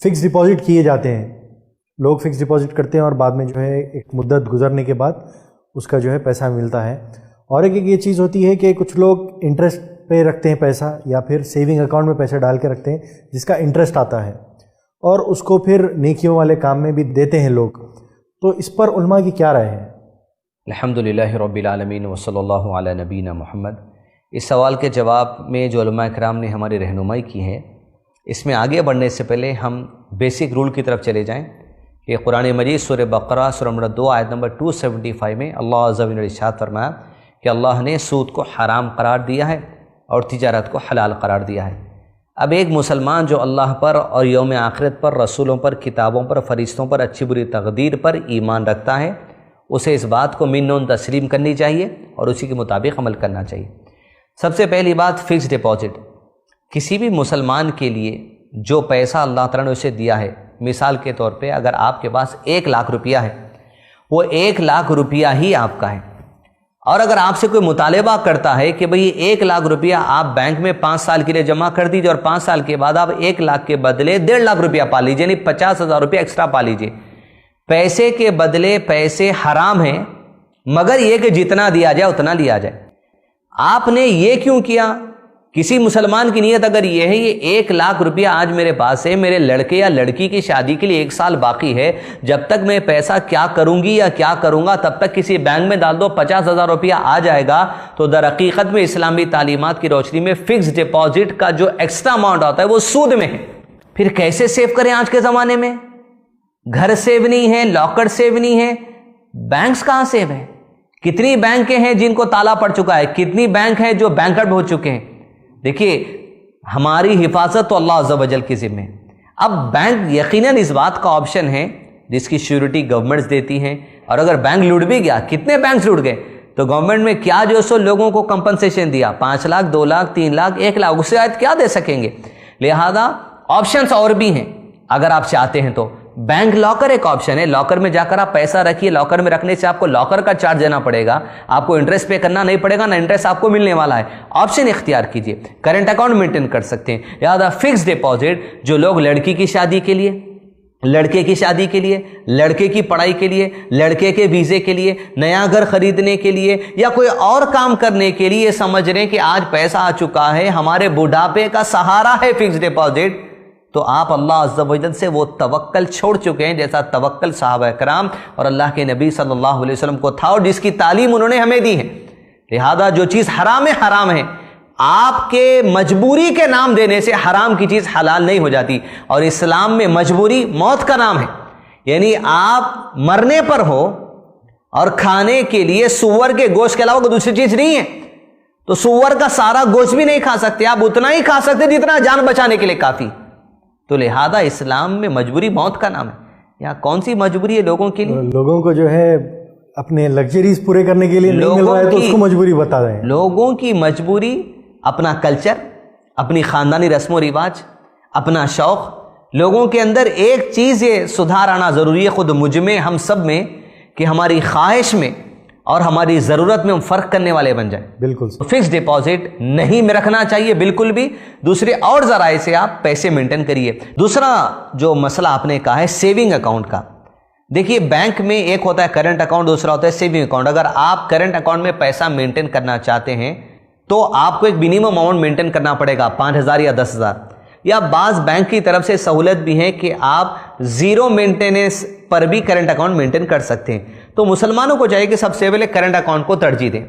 Fix deposit کیے جاتے ہیں، لوگ فکس ڈپازٹ کرتے ہیں اور بعد میں جو ہے ایک مدت گزرنے کے بعد اس کا جو ہے پیسہ ملتا ہے. اور ایک یہ چیز ہوتی ہے کہ کچھ لوگ انٹرسٹ پہ رکھتے ہیں پیسہ، یا پھر سیونگ اکاؤنٹ میں پیسہ ڈال کے رکھتے ہیں جس کا انٹرسٹ آتا ہے، اور اس کو پھر نیکیوں والے کام میں بھی دیتے ہیں لوگ. تو اس پر علماء کی کیا رائے ہے؟ الحمدللہ رب العالمین وصلی اللہ علی نبینا محمد. اس سوال کے جواب میں جو علماء کرام نے ہماری رہنمائی کی ہے، اس میں آگے بڑھنے سے پہلے ہم بیسک رول کی طرف چلے جائیں کہ قرآن مجید سورہ بقرہ سورہ نمبر 2 آیت نمبر 275 میں اللہ عز و جل نے ارشاد فرمایا کہ اللہ نے سود کو حرام قرار دیا ہے اور تجارت کو حلال قرار دیا ہے. اب ایک مسلمان جو اللہ پر اور یوم آخرت پر، رسولوں پر، کتابوں پر، فرشتوں پر، اچھی بری تقدیر پر ایمان رکھتا ہے، اسے اس بات کو من تسلیم کرنی چاہیے اور اسی کے مطابق عمل کرنا چاہیے. سب سے پہلی بات فکس ڈپازٹ. کسی بھی مسلمان کے لیے جو پیسہ اللہ تعالیٰ نے اسے دیا ہے، مثال کے طور پہ اگر آپ کے پاس 1 لاکھ روپیہ ہے، وہ 1 لاکھ روپیہ ہی آپ کا ہے. اور اگر آپ سے کوئی مطالبہ کرتا ہے کہ بھئی 1 لاکھ روپیہ آپ بینک میں 5 سال کے لیے جمع کر دیجئے اور 5 سال کے بعد آپ 1 لاکھ کے بدلے 1.5 لاکھ روپیہ پا لیجئے، یعنی 50,000 روپیہ ایکسٹرا پا لیجئے. پیسے کے بدلے پیسے حرام ہیں، مگر یہ کہ جتنا دیا جائے اتنا لیا جائے. آپ نے یہ کیوں کیا؟ کسی مسلمان کی نیت اگر یہ ہے یہ 1 لاکھ روپیہ آج میرے پاس ہے، میرے لڑکے یا لڑکی کی شادی کے لیے 1 سال باقی ہے، جب تک میں پیسہ کیا کروں گی یا کیا کروں گا تب تک کسی بینک میں ڈال دو 50,000 روپیہ آ جائے گا. تو در حقیقت میں اسلامی تعلیمات کی روشنی میں فکس ڈپازٹ کا جو ایکسٹرا اماؤنٹ ہوتا ہے وہ سود میں ہے. پھر کیسے سیو کریں؟ آج کے زمانے میں گھر سیو نہیں ہے، لاکر سیو نہیں ہے، بینکس کہاں سیو ہے؟ کتنی بینکیں ہیں جن کو تالا پڑ چکا ہے، کتنی بینک ہیں جو بینکرپٹ ہو چکے ہیں. دیکھیے ہماری حفاظت تو اللہ عز و جل کے ذمہ ہے. اب بینک یقیناً اس بات کا آپشن ہے جس کی شیورٹی گورنمنٹس دیتی ہیں، اور اگر بینک لوٹ بھی گیا، کتنے بینکس لوٹ گئے، تو گورنمنٹ میں کیا جو سو لوگوں کو کمپنسیشن دیا، 5 لاکھ 2 لاکھ 3 لاکھ 1 لاکھ، اس سے آیت کیا دے سکیں گے. لہذا آپشنز اور بھی ہیں اگر آپ چاہتے ہیں تو. بینک لاکر ایک آپشن ہے، لاکر میں جا کر آپ پیسہ رکھیے. لاکر میں رکھنے سے آپ کو لاکر کا چارج دینا پڑے گا، آپ کو انٹرسٹ پے کرنا نہیں پڑے گا، نہ انٹرسٹ آپ کو ملنے والا ہے. آپشن اختیار کیجئے. کرنٹ اکاؤنٹ مینٹین کر سکتے ہیں. لہذا فکس ڈپازٹ جو لوگ لڑکی کی شادی کے لیے، لڑکے کی شادی کے لیے، لڑکے کی پڑھائی کے لیے، لڑکے کے ویزے کے لیے، نیا گھر خریدنے کے لیے یا کوئی اور کام کرنے کے لیے سمجھ رہے ہیں کہ آج پیسہ آ چکا ہے، ہمارے بڑھاپے کا سہارا ہے فکس ڈپازٹ، تو آپ اللہ عز و جل سے وہ توکل چھوڑ چکے ہیں جیسا توکل صحابہ کرام اور اللہ کے نبی صلی اللہ علیہ وسلم کو تھا اور جس کی تعلیم انہوں نے ہمیں دی ہے. لہذا جو چیز حرام ہے حرام ہے. آپ کے مجبوری کے نام دینے سے حرام کی چیز حلال نہیں ہو جاتی، اور اسلام میں مجبوری موت کا نام ہے. یعنی آپ مرنے پر ہو اور کھانے کے لیے سور کے گوشت کے علاوہ کوئی دوسری چیز نہیں ہے، تو سور کا سارا گوشت بھی نہیں کھا سکتے، آپ اتنا ہی کھا سکتے جتنا جان بچانے کے لیے کافی. تو لہذا اسلام میں مجبوری موت کا نام ہے. یہاں کون سی مجبوری ہے لوگوں کے لیے؟ لوگوں کو جو ہے اپنے لگژریز پورے کرنے کے لیے نہیں مل رہا ہے تو اس کو مجبوری بتا رہے ہیں. لوگوں کی مجبوری اپنا کلچر، اپنی خاندانی رسم و رواج، اپنا شوق. لوگوں کے اندر ایک چیز یہ سدھار آنا ضروری ہے خود مجھ میں، ہم سب میں، کہ ہماری خواہش میں اور ہماری ضرورت میں ہم فرق کرنے والے بن جائیں. بالکل فکس ڈپازٹ نہیں میں رکھنا چاہیے بالکل بھی. دوسرے اور ذرائع سے آپ پیسے مینٹین کریے. دوسرا جو مسئلہ آپ نے کہا ہے سیونگ اکاؤنٹ کا. دیکھیے بینک میں ایک ہوتا ہے کرنٹ اکاؤنٹ، دوسرا ہوتا ہے سیونگ اکاؤنٹ. اگر آپ کرنٹ اکاؤنٹ میں پیسہ مینٹین کرنا چاہتے ہیں تو آپ کو ایک منیمم اماؤنٹ مینٹین کرنا پڑے گا، 5,000 یا 10,000. یا بعض بینک کی طرف سے سہولت بھی ہے کہ آپ 0 مینٹیننس پر بھی کرنٹ اکاؤنٹ مینٹین کر سکتے ہیں. تو مسلمانوں کو چاہیے کہ سب سے پہلے کرنٹ اکاؤنٹ کو ترجیح دیں.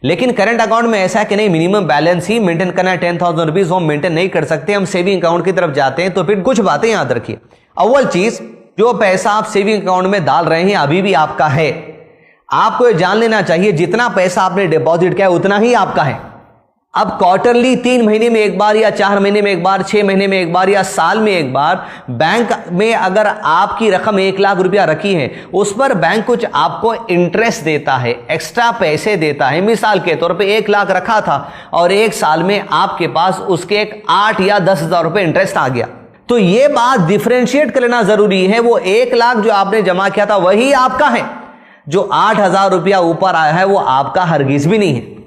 لیکن کرنٹ اکاؤنٹ میں ایسا ہے کہ نہیں منیمم بیلنس ہی مینٹین کرنا ہے، 10,000 روپیز ہم مینٹین نہیں کر سکتے، ہم سیونگ اکاؤنٹ کی طرف جاتے ہیں. تو پھر کچھ باتیں یاد رکھیے. اول چیز، جو پیسہ آپ سیونگ اکاؤنٹ میں ڈال رہے ہیں ابھی بھی آپ کا ہے. آپ کو یہ جان لینا چاہیے جتنا پیسہ آپ نے ڈپازٹ کیا ہے اتنا ہی آپ کا ہے. اب کوارٹرلی 3 مہینے میں ایک بار یا 4 مہینے میں ایک بار، 6 مہینے میں ایک بار یا سال میں ایک بار بینک میں اگر آپ کی رقم 1 لاکھ روپیہ رکھی ہے، اس پر بینک کچھ آپ کو انٹرسٹ دیتا ہے، ایکسٹرا پیسے دیتا ہے. مثال کے طور پہ 1 لاکھ رکھا تھا اور 1 سال میں آپ کے پاس اس کے 8 یا 10,000 روپے انٹرسٹ آ گیا. تو یہ بات ڈیفرینشیٹ کر لینا ضروری ہے. وہ 1 لاکھ جو آپ نے جمع کیا تھا وہی آپ کا ہے، جو 8,000 روپیہ اوپر آیا ہے وہ آپ کا ہرگز بھی نہیں ہے.